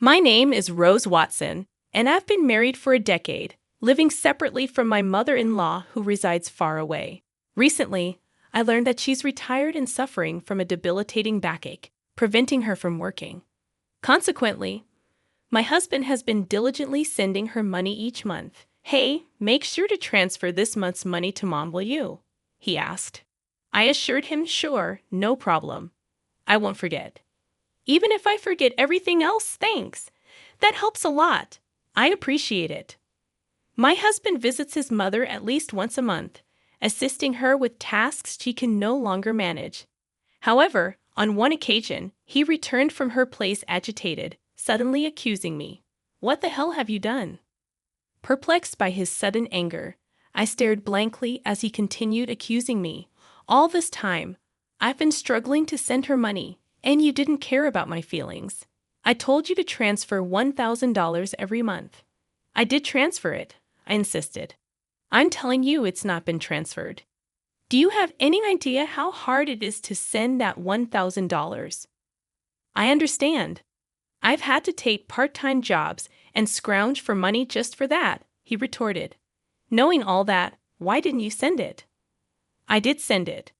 My name is Rose Watson, and I've been married for a decade, living separately from my mother-in-law who resides far away. Recently, I learned that she's retired and suffering from a debilitating backache, preventing her from working. Consequently, my husband has been diligently sending her money each month. "Hey, make sure to transfer this month's money to Mom, will you?" he asked. I assured him, "Sure, no problem. I won't forget." "Even if I forget everything else, thanks. That helps a lot. I appreciate it." My husband visits his mother at least once a month, assisting her with tasks she can no longer manage. However, on one occasion, he returned from her place agitated, suddenly accusing me. "What the hell have you done?" Perplexed by his sudden anger, I stared blankly as he continued accusing me. "All this time, I've been struggling to send her money, and you didn't care about my feelings. I told you to transfer $1,000 every month." "I did transfer it," I insisted. "I'm telling you it's not been transferred. Do you have any idea how hard it is to send that $1,000? "I understand. I've had to take part-time jobs and scrounge for money just for that," he retorted. "Knowing all that, why didn't you send it?" "I did send it."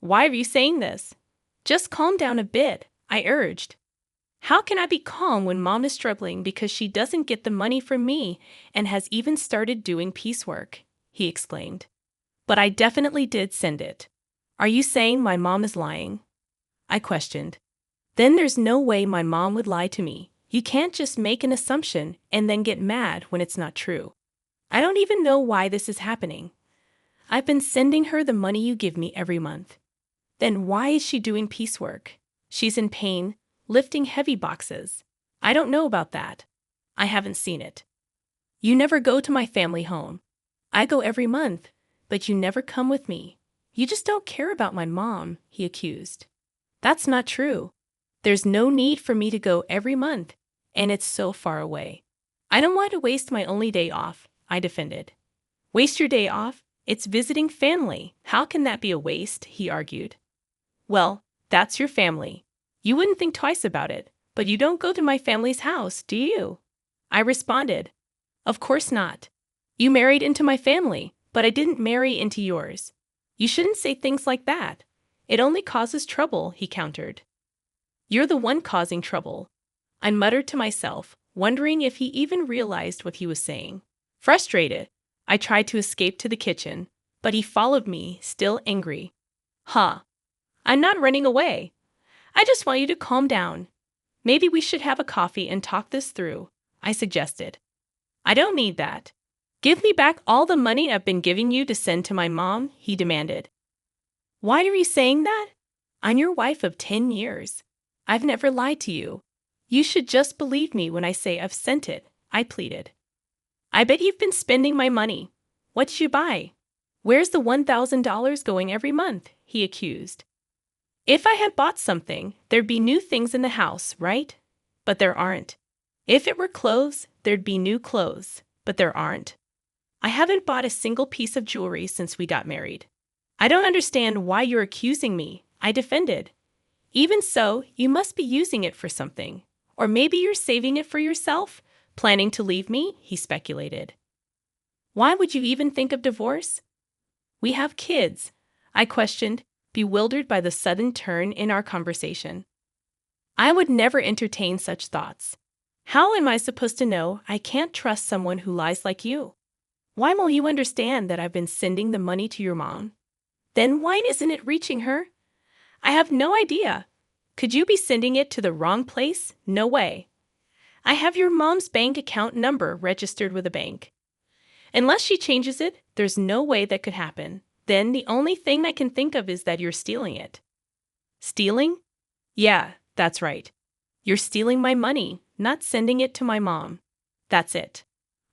"Why are you saying this?" "Just calm down a bit," I urged. "How can I be calm when Mom is struggling because she doesn't get the money from me and has even started doing piecework?" he exclaimed. "But I definitely did send it." "Are you saying my mom is lying?" I questioned. "Then there's no way my mom would lie to me. You can't just make an assumption and then get mad when it's not true. I don't even know why this is happening. I've been sending her the money you give me every month." "Then why is she doing piecework?" "She's in pain, lifting heavy boxes." "I don't know about that. I haven't seen it." "You never go to my family home." "I go every month, but you never come with me." "You just don't care about my mom," he accused. "That's not true. There's no need for me to go every month, and it's so far away." "I don't want to waste my only day off," I defended. "Waste your day off? It's visiting family. How can that be a waste?" he argued. "Well, that's your family. You wouldn't think twice about it, but you don't go to my family's house, do you?" I responded. "Of course not. You married into my family, but I didn't marry into yours. You shouldn't say things like that. It only causes trouble," he countered. "You're the one causing trouble," I muttered to myself, wondering if he even realized what he was saying. Frustrated, I tried to escape to the kitchen, but he followed me, still angry. "Huh. I'm not running away. I just want you to calm down. Maybe we should have a coffee and talk this through," I suggested. "I don't need that. Give me back all the money I've been giving you to send to my mom," he demanded. "Why are you saying that? I'm your wife of 10 years. I've never lied to you. You should just believe me when I say I've sent it," I pleaded. "I bet you've been spending my money. What'd you buy? Where's the $1,000 going every month?" he accused. "If I had bought something, there'd be new things in the house, right? But there aren't. If it were clothes, there'd be new clothes, but there aren't. I haven't bought a single piece of jewelry since we got married." "I don't understand why you're accusing me," I defended. "Even so, you must be using it for something. Or maybe you're saving it for yourself, planning to leave me," he speculated. "Why would you even think of divorce?" "We have kids," I questioned, bewildered by the sudden turn in our conversation. "I would never entertain such thoughts. How am I supposed to know I can't trust someone who lies like you? Why won't you understand that I've been sending the money to your mom?" "Then why isn't it reaching her?" "I have no idea. Could you be sending it to the wrong place? No way. I have your mom's bank account number registered with a bank. Unless she changes it, there's no way that could happen. Then the only thing I can think of is that you're stealing it." "Stealing?" "Yeah, that's right. You're stealing my money, not sending it to my mom. That's it.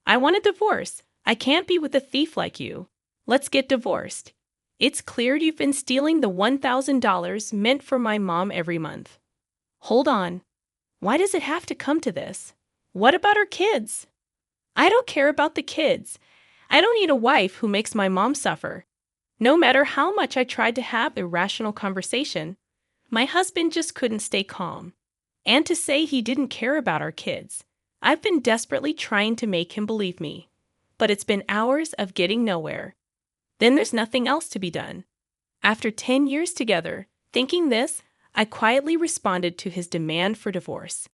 I want a divorce. I can't be with a thief like you. Let's get divorced. It's clear you've been stealing the $1,000 meant for my mom every month." "Hold on. Why does it have to come to this? What about her kids?" "I don't care about the kids. I don't need a wife who makes my mom suffer." No matter how much I tried to have a rational conversation, my husband just couldn't stay calm. and to say he didn't care about our kids. I've been desperately trying to make him believe me, but it's been hours of getting nowhere. Then there's nothing else to be done. After 10 years together, thinking this, I quietly responded to his demand for divorce.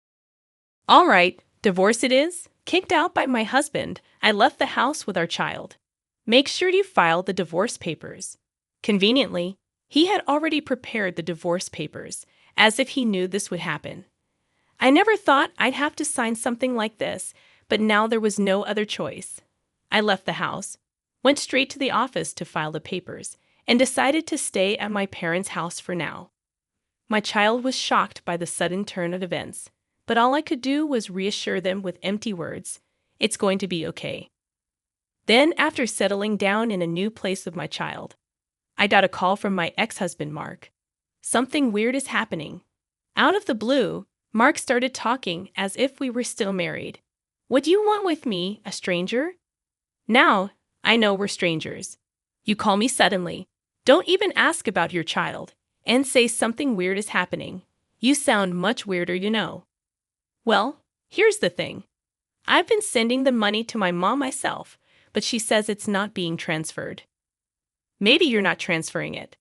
All right, divorce it is. Kicked out by my husband, I left the house with our child. Make sure you file the divorce papers. Conveniently, he had already prepared the divorce papers, as if he knew this would happen. I never thought I'd have to sign something like this, but now there was no other choice. I left the house, went straight to the office to file the papers, and decided to stay at my parents' house for now. My child was shocked by the sudden turn of events, but all I could do was reassure them with empty words, "It's going to be okay." Then, after settling down in a new place with my child, I got a call from my ex-husband, Mark. Something weird is happening. Out of the blue, Mark started talking as if we were still married. "What do you want with me, a stranger?" Now, I know we're strangers. You call me suddenly, don't even ask about your child, and say something weird is happening. You sound much weirder, you know. Well, here's the thing. I've been sending the money to my mom myself, but she says it's not being transferred. Maybe you're not transferring it.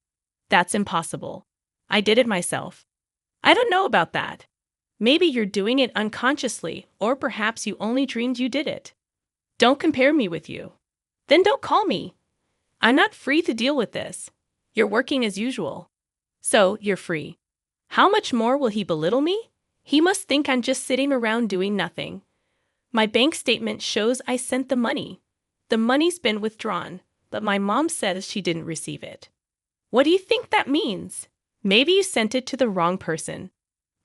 That's impossible. I did it myself. I don't know about that. Maybe you're doing it unconsciously, or perhaps you only dreamed you did it. Don't compare me with you. Then don't call me. I'm not free to deal with this. You're working as usual. So, you're free. How much more will he belittle me? He must think I'm just sitting around doing nothing. My bank statement shows I sent the money. The money's been withdrawn, but my mom says she didn't receive it. What do you think that means? Maybe you sent it to the wrong person.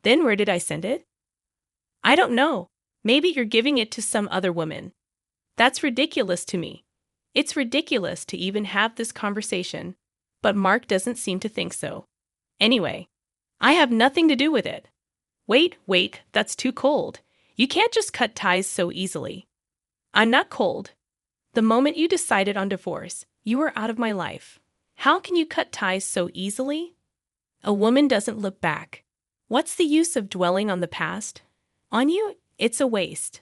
Then where did I send it? I don't know. Maybe you're giving it to some other woman. That's ridiculous to me. It's ridiculous to even have this conversation, but Mark doesn't seem to think so. Anyway, I have nothing to do with it. Wait, that's too cold. You can't just cut ties so easily. I'm not cold. The moment you decided on divorce, you were out of my life. How can you cut ties so easily? A woman doesn't look back. What's the use of dwelling on the past? On you, it's a waste.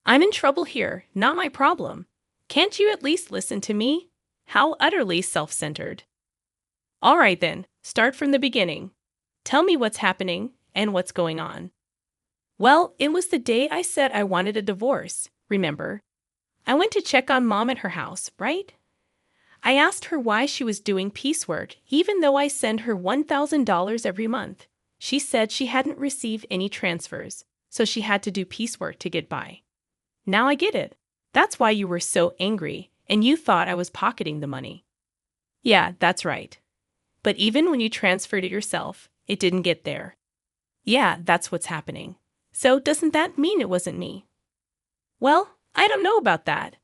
I'm in trouble here, not my problem. Can't you at least listen to me? How utterly self-centered. All right then, start from the beginning. Tell me what's happening and what's going on. Well, it was the day I said I wanted a divorce, remember? I went to check on Mom at her house, right? I asked her why she was doing piecework, even though I send her $1,000 every month. She said she hadn't received any transfers, so she had to do piecework to get by. Now I get it. That's why you were so angry, and you thought I was pocketing the money. Yeah, that's right. But even when you transferred it yourself, it didn't get there. Yeah, that's what's happening. So doesn't that mean it wasn't me? Well, I don't know about that.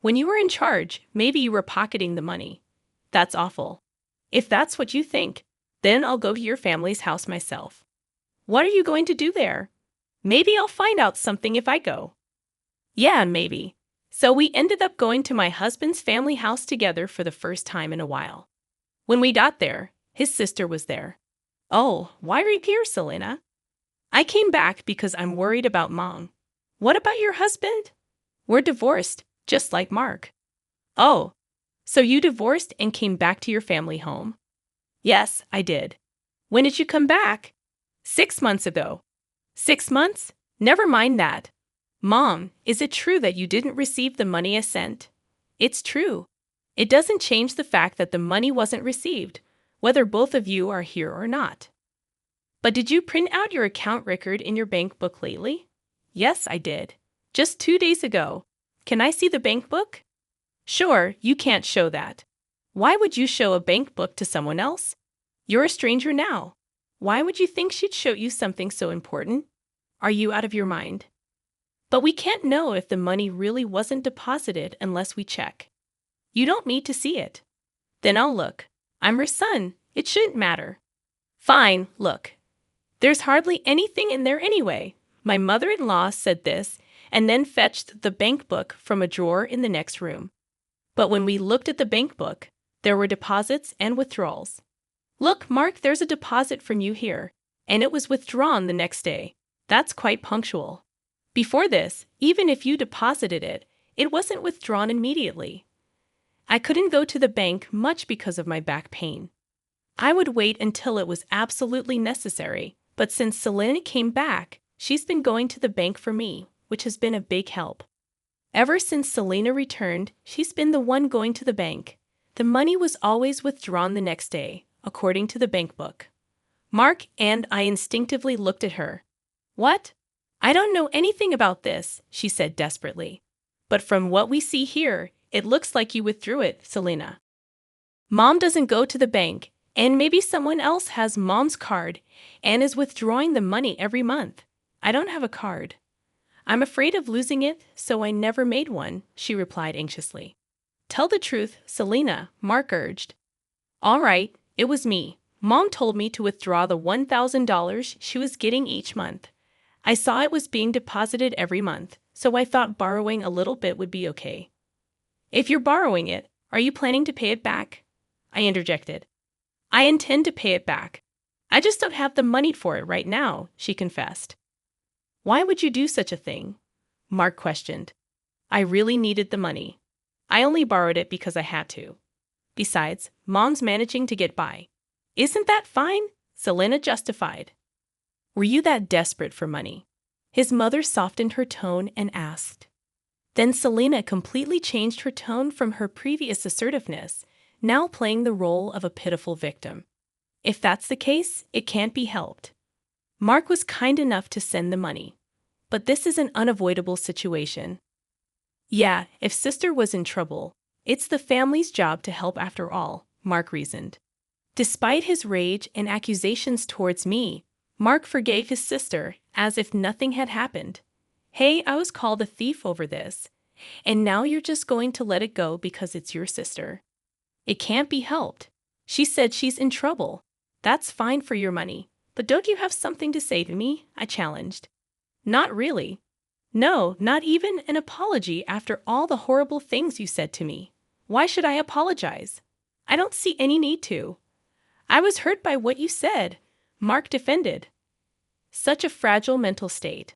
When you were in charge, maybe you were pocketing the money. That's awful. If that's what you think, then I'll go to your family's house myself. What are you going to do there? Maybe I'll find out something if I go. Yeah, maybe. So we ended up going to my husband's family house together for the first time in a while. When we got there, his sister was there. Oh, why are you here, Selena? I came back because I'm worried about Mom. What about your husband? We're divorced, just like Mark. Oh, so you divorced and came back to your family home? Yes, I did. When did you come back? 6 months ago. 6 months? Never mind that. Mom, is it true that you didn't receive the money I sent? It's true. It doesn't change the fact that the money wasn't received, whether both of you are here or not. But did you print out your account record in your bank book lately? Yes, I did. Just 2 days ago. Can I see the bank book? Sure, you can't show that. Why would you show a bank book to someone else? You're a stranger now. Why would you think she'd show you something so important? Are you out of your mind? But we can't know if the money really wasn't deposited unless we check. You don't need to see it. Then I'll look. I'm her son. It shouldn't matter. Fine, look. There's hardly anything in there anyway. My mother-in-law said this and then fetched the bank book from a drawer in the next room. But when we looked at the bank book, there were deposits and withdrawals. Look, Mark, there's a deposit from you here. and it was withdrawn the next day. That's quite punctual. Before this, even if you deposited it, it wasn't withdrawn immediately. I couldn't go to the bank much because of my back pain. I would wait until it was absolutely necessary, but since Selena came back, she's been going to the bank for me, which has been a big help. Ever since Selena returned, she's been the one going to the bank. The money was always withdrawn the next day, according to the bank book. Mark and I instinctively looked at her. What? I don't know anything about this, she said desperately. But from what we see here, it looks like you withdrew it, Selena. Mom doesn't go to the bank, and maybe someone else has Mom's card and is withdrawing the money every month. I don't have a card. I'm afraid of losing it, so I never made one, she replied anxiously. Tell the truth, Selena, Mark urged. All right, it was me. Mom told me to withdraw the $1,000 she was getting each month. I saw it was being deposited every month, so I thought borrowing a little bit would be okay. If you're borrowing it, are you planning to pay it back? I interjected. I intend to pay it back. I just don't have the money for it right now, she confessed. Why would you do such a thing? Mark questioned. I really needed the money. I only borrowed it because I had to. Besides, Mom's managing to get by. Isn't that fine? Selena justified. Were you that desperate for money? His mother softened her tone and asked. Then Selena completely changed her tone from her previous assertiveness, now playing the role of a pitiful victim. If that's the case, it can't be helped. Mark was kind enough to send the money. But this is an unavoidable situation. Yeah, if sister was in trouble, it's the family's job to help after all, Mark reasoned. Despite his rage and accusations towards me, Mark forgave his sister as if nothing had happened. Hey, I was called a thief over this, and now you're just going to let it go because it's your sister. It can't be helped. She said she's in trouble. That's fine for your money, but don't you have something to say to me? I challenged. Not really. No, not even an apology after all the horrible things you said to me. Why should I apologize? I don't see any need to. I was hurt by what you said, Mark defended. Such a fragile mental state,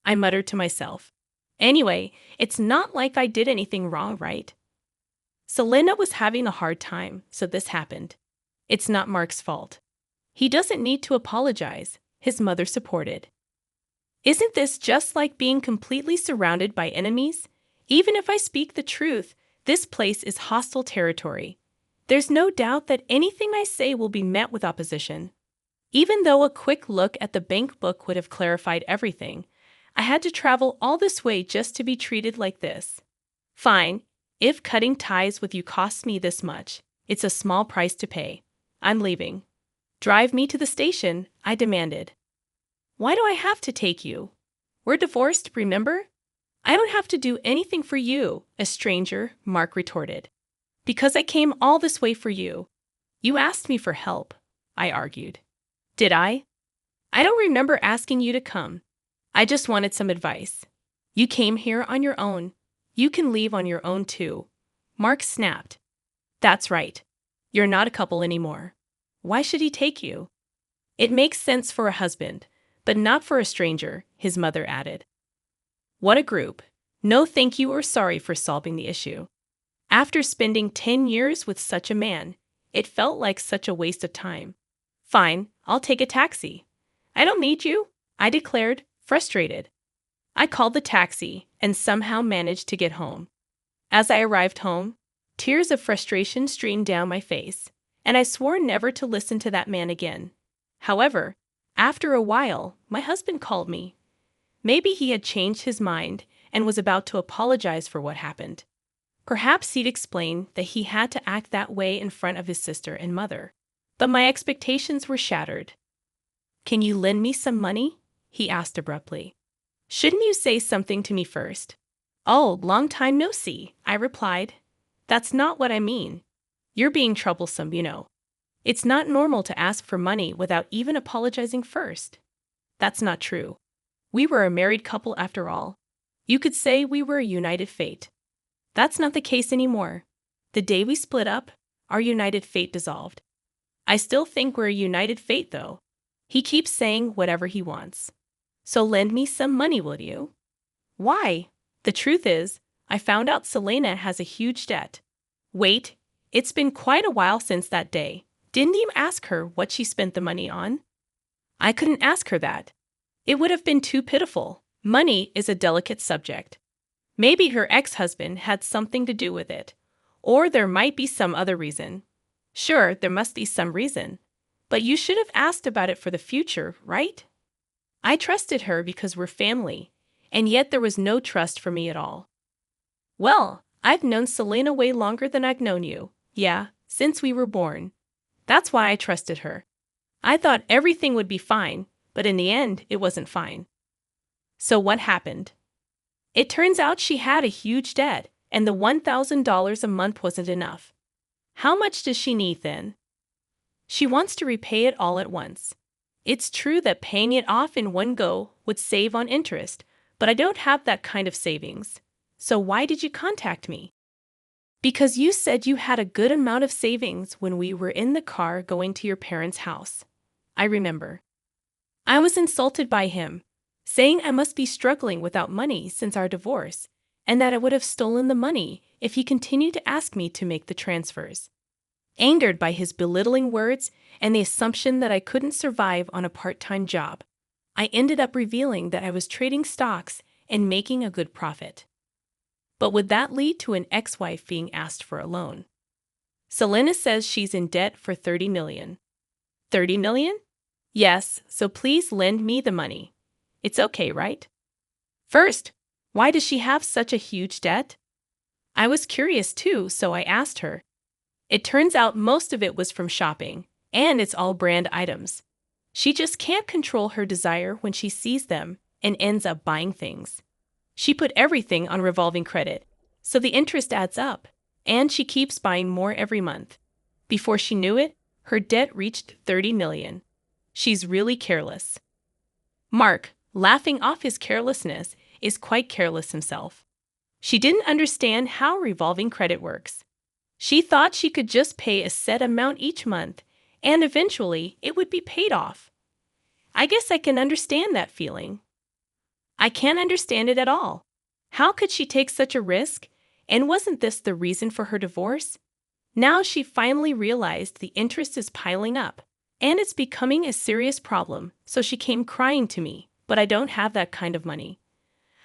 I muttered to myself. Anyway, it's not like I did anything wrong, right? Selena was having a hard time, so this happened. It's not Mark's fault. He doesn't need to apologize, his mother supported. Isn't this just like being completely surrounded by enemies? Even if I speak the truth, this place is hostile territory. There's no doubt that anything I say will be met with opposition. Even though a quick look at the bank book would have clarified everything, I had to travel all this way just to be treated like this. Fine, if cutting ties with you costs me this much, it's a small price to pay. I'm leaving. Drive me to the station, I demanded. Why do I have to take you? We're divorced, remember? I don't have to do anything for you, a stranger, Mark retorted. Because I came all this way for you. You asked me for help, I argued. Did I? I don't remember asking you to come. I just wanted some advice. You came here on your own. You can leave on your own too. Mark snapped. That's right. You're not a couple anymore. Why should he take you? It makes sense for a husband, but not for a stranger, his mother added. What a group. No thank you or sorry for solving the issue. After spending 10 years with such a man, it felt like such a waste of time. Fine, I'll take a taxi. I don't need you, I declared, frustrated. I called the taxi and somehow managed to get home. As I arrived home, tears of frustration streamed down my face, and I swore never to listen to that man again. However, after a while, my husband called me. Maybe he had changed his mind and was about to apologize for what happened. Perhaps he'd explain that he had to act that way in front of his sister and mother. But my expectations were shattered. Can you lend me some money? He asked abruptly. Shouldn't you say something to me first? Oh, long time no see, I replied. That's not what I mean. You're being troublesome, you know. It's not normal to ask for money without even apologizing first. That's not true. We were a married couple after all. You could say we were a united fate. That's not the case anymore. The day we split up, our united fate dissolved. I still think we're a united fate, though. He keeps saying whatever he wants. So lend me some money, will you? Why? The truth is, I found out Selena has a huge debt. Wait, it's been quite a while since that day. Didn't you ask her what she spent the money on? I couldn't ask her that. It would have been too pitiful. Money is a delicate subject. Maybe her ex-husband had something to do with it. Or there might be some other reason. Sure, there must be some reason. But you should have asked about it for the future, right? I trusted her because we're family, and yet there was no trust for me at all. Well, I've known Selena way longer than I've known you. Yeah, since we were born. That's why I trusted her. I thought everything would be fine, but in the end, it wasn't fine. So what happened? It turns out she had a huge debt, and the $1,000 a month wasn't enough. How much does she need then? She wants to repay it all at once. It's true that paying it off in one go would save on interest, but I don't have that kind of savings. So why did you contact me? Because you said you had a good amount of savings when we were in the car going to your parents' house. I remember. I was insulted by him, saying I must be struggling without money since our divorce, and that I would have stolen the money if he continued to ask me to make the transfers. Angered by his belittling words and the assumption that I couldn't survive on a part-time job, I ended up revealing that I was trading stocks and making a good profit. But would that lead to an ex-wife being asked for a loan? Selena says she's in debt for $30 million. $30 million? Yes, so please lend me the money. It's okay, right? First, why does she have such a huge debt? I was curious too, so I asked her. It turns out most of it was from shopping, and it's all brand items. She just can't control her desire when she sees them and ends up buying things. She put everything on revolving credit, so the interest adds up, and she keeps buying more every month. Before she knew it, her debt reached $30 million. She's really careless. Mark, laughing off his carelessness, is quite careless himself. She didn't understand how revolving credit works. She thought she could just pay a set amount each month, and eventually it would be paid off. I guess I can understand that feeling. I can't understand it at all. How could she take such a risk? And wasn't this the reason for her divorce? Now she finally realized the interest is piling up, and it's becoming a serious problem, so she came crying to me, but I don't have that kind of money.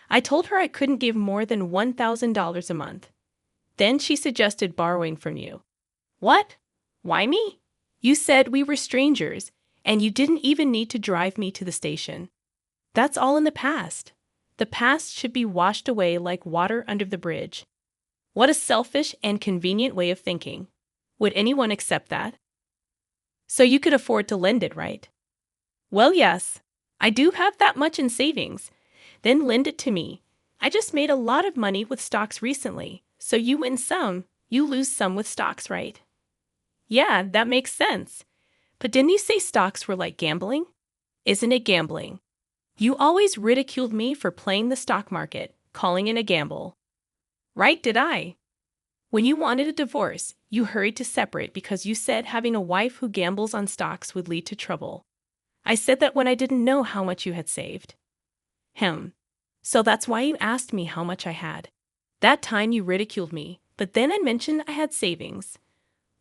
I told her I couldn't give more than $1,000 a month. Then she suggested borrowing from you. What? Why me? You said we were strangers, and you didn't even need to drive me to the station. That's all in the past. The past should be washed away like water under the bridge. What a selfish and convenient way of thinking. Would anyone accept that? So you could afford to lend it, right? Well, yes. I do have that much in savings. Then lend it to me. I just made a lot of money with stocks recently. So you win some, you lose some with stocks, right? Yeah, that makes sense. But didn't you say stocks were like gambling? Isn't it gambling? You always ridiculed me for playing the stock market, calling it a gamble. Right, did I? When you wanted a divorce, you hurried to separate because you said having a wife who gambles on stocks would lead to trouble. I said that when I didn't know how much you had saved. So that's why you asked me how much I had. That time you ridiculed me, but then I mentioned I had savings.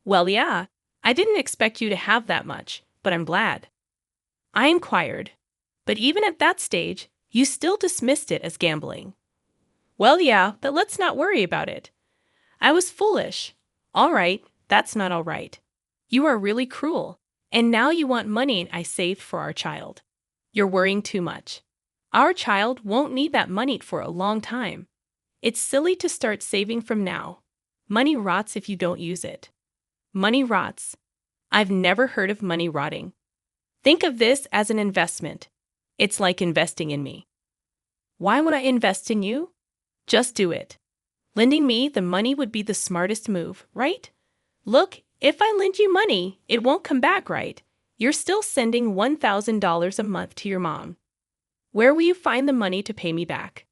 Well, yeah, I didn't expect you to have that much, but I'm glad. I inquired, but even at that stage, you still dismissed it as gambling. Well, yeah, but let's not worry about it. I was foolish. All right, that's not all right. You are really cruel, and now you want money I saved for our child. You're worrying too much. Our child won't need that money for a long time. It's silly to start saving from now. Money rots if you don't use it. Money rots. I've never heard of money rotting. Think of this as an investment. It's like investing in me. Why would I invest in you? Just do it. Lending me the money would be the smartest move, right? Look, if I lend you money, it won't come back, right? You're still sending $1,000 a month to your mom. Where will you find the money to pay me back?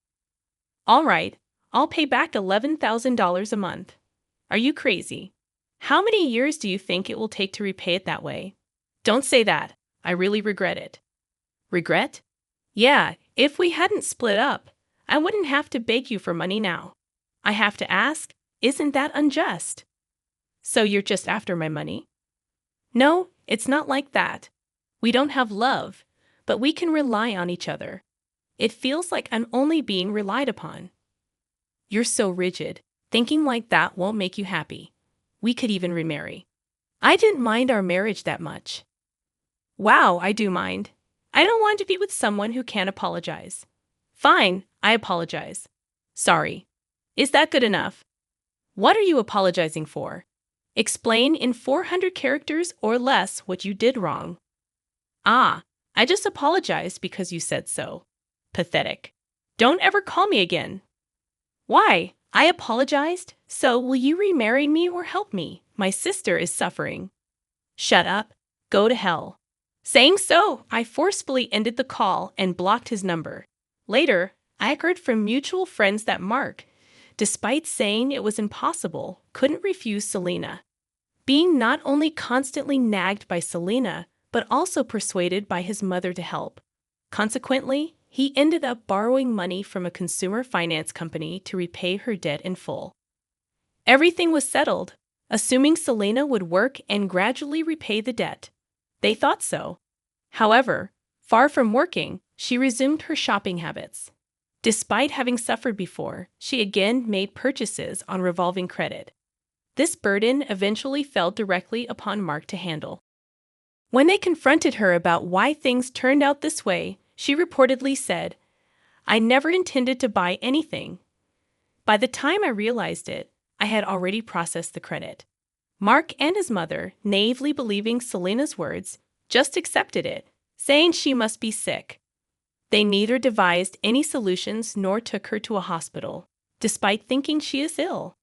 All right, I'll pay back $11,000 a month. Are you crazy? How many years do you think it will take to repay it that way? Don't say that. I really regret it. Regret? Yeah, if we hadn't split up, I wouldn't have to beg you for money now. I have to ask, isn't that unjust? So you're just after my money? No, it's not like that. We don't have love, but we can rely on each other. It feels like I'm only being relied upon. You're so rigid. Thinking like that won't make you happy. We could even remarry. I didn't mind our marriage that much. Wow, I do mind. I don't want to be with someone who can't apologize. Fine, I apologize. Sorry. Is that good enough? What are you apologizing for? Explain in 400 characters or less what you did wrong. Ah, I just apologized because you said so. Pathetic. Don't ever call me again. Why? I apologized, so will you remarry me or help me? My sister is suffering. Shut up. Go to hell. Saying so, I forcefully ended the call and blocked his number. Later, I heard from mutual friends that Mark, despite saying it was impossible, couldn't refuse Selena. Being not only constantly nagged by Selena, but also persuaded by his mother to help. Consequently, he ended up borrowing money from a consumer finance company to repay her debt in full. Everything was settled, assuming Selena would work and gradually repay the debt. They thought so. However, far from working, she resumed her shopping habits. Despite having suffered before, she again made purchases on revolving credit. This burden eventually fell directly upon Mark to handle. When they confronted her about why things turned out this way, she reportedly said, "I never intended to buy anything." By the time I realized it, I had already processed the credit. Mark and his mother, naively believing Selena's words, just accepted it, saying she must be sick. They neither devised any solutions nor took her to a hospital, despite thinking she is ill.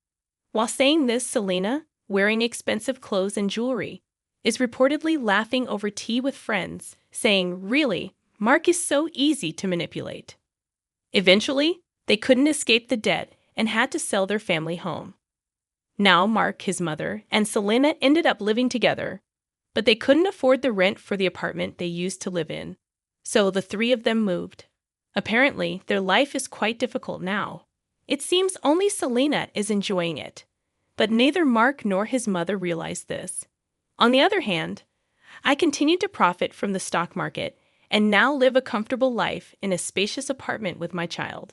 While saying this, Selena, wearing expensive clothes and jewelry, is reportedly laughing over tea with friends, saying, "Really, Mark is so easy to manipulate." Eventually, they couldn't escape the debt and had to sell their family home. Now Mark, his mother, and Selena ended up living together, but they couldn't afford the rent for the apartment they used to live in, so the three of them moved. Apparently, their life is quite difficult now. It seems only Selena is enjoying it, but neither Mark nor his mother realized this. On the other hand, I continue to profit from the stock market and now live a comfortable life in a spacious apartment with my child.